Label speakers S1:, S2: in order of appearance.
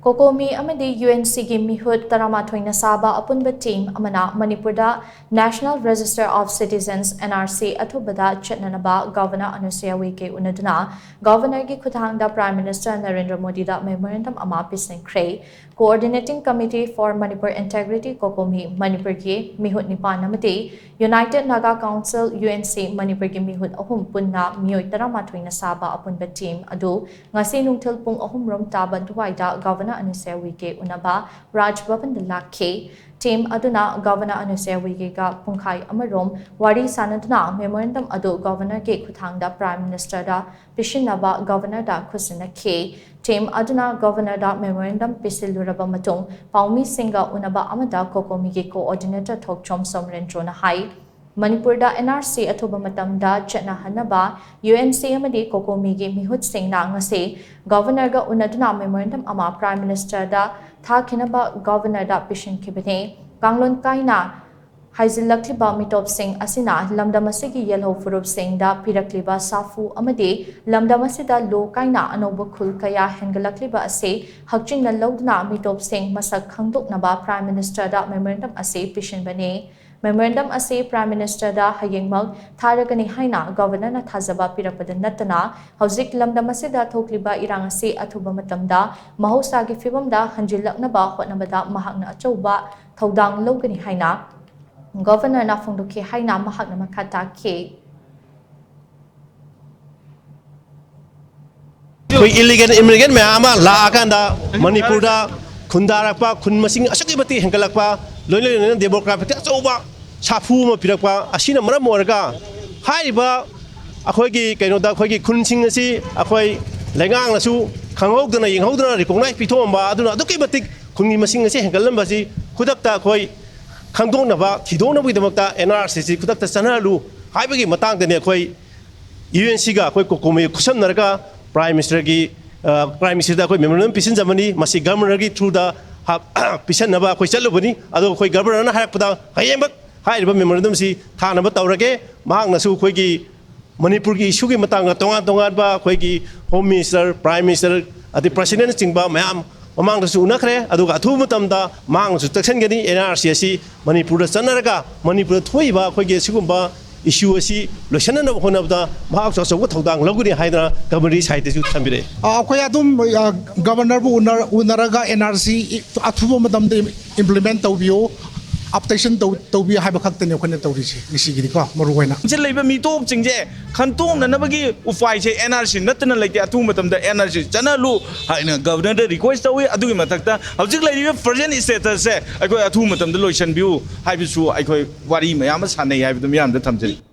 S1: Cocomi Amadi Unc gi meehut taramathoina saba apunba team Amana Manipur da National Register of Citizens NRC athubada Chatnanaba Governor Anusuiya Uikey unnaduna Governor gi Khuthangda Prime Minister Narendra Modi da Memorandum ama Pisinkhre Coordinating Committee for Manipur Integrity Cocomi Manipur gi meehut nipan amati United Naga Council UNC Manipur gi meehut ahum punna mioi taramathoina saba apunba team adu ngasi nungthil pung ahum rom taba duwaida Governor Anusuiya Uikey unaba Raj Bhavan Lakhe team aduna Governor Anusuiya Uikey ga pungkhai amarom wari sanaduna memorandum adu Governor ge Khuthangda Prime Minister da Pishinkhre Governor da Khuthangda team aduna Governor da memorandum pisiluraba matung paumi singa unaba amada Cocomi ge coordinator thokchom Narendra na hai Manipur da NRC athuba matamda Chatnanaba UNC amadi Cocomi gi meehut singna ngase Governor ga unnaduna memorandum ama Prime Minister da thakinaba Governor da Pisinkhre bane kanglon kaina haizilakliba mitop sing asina lamdam asigi yellow furup sing da pirakliba safu amadi lamdam asida lo kaina anoba khul kaya hengalakliba ase hakchingna lodna mitop sing masak khangdoknaba Prime Minister da memorandum ase pishin bane Memorandum ase Prime Minister da hayengmag tharagani haina Governor na thazaba pirakpada natana hauzik lamdam asida thokliba irang ase athuba matamda mahausa gi fibamda hanjilaknaba hotnabada mahakna achauba thodang logani haina Governor na phongdokhe haina mahakna makhata ke
S2: illegal immigrant mayama laakanda Manipur da khundarakpa khunmasing asakibati hengalakpa loiloi democratic achauba safu ma pirakpa asina maram morga haiba akhoi kaino da akhoi khunsing asi akhoi lengang nasu khanghaudana yenghaudana recognize pithomba aduna aduki batik khungi masing asi hengalamba si khudakta akhoi khangdonaba thidonabui damakta NRC si khudakta chanalu haibagi matang dane akhoi UNC ga akhoi Cocomi khusamnarga Prime Minister gi Prime Minister da akhoi memorandum pisinjamani masi governor gi through da Pisinkhre akhoi chalubani adu akhoi governor na harakpada hayembak hairiba memorandum si thanaba tawrage mahakna su akhoi gi Manipur gi issue gi matanga tongan ba akhoi gi Home Minister Prime Minister adi President chingba mayam mamang da su unakhre adu ga thu matamda mahang su takshan gani NRC si Manipur da chanaraga Manipur thoiba akhoi gi sigumba issue asi loisana honabda mahak chachaw thodang loguni haidra governor side su thambire
S3: akhoi adum governor bu unaraga NRC athuba madam de implement tawbiyo application tawbi haiba khaktane khone tawrisi isigiri ko maruwaina
S4: je leiba mitok jingje khantong nanabagi ufai je NRC natna leite atu matamda NRC chanalu haina governor de request tawi adugi matakta hawjik leiba present status se akoi atu matamda loisan biu haibisu akoi wari mayam sanai haibidum yam da thamjeri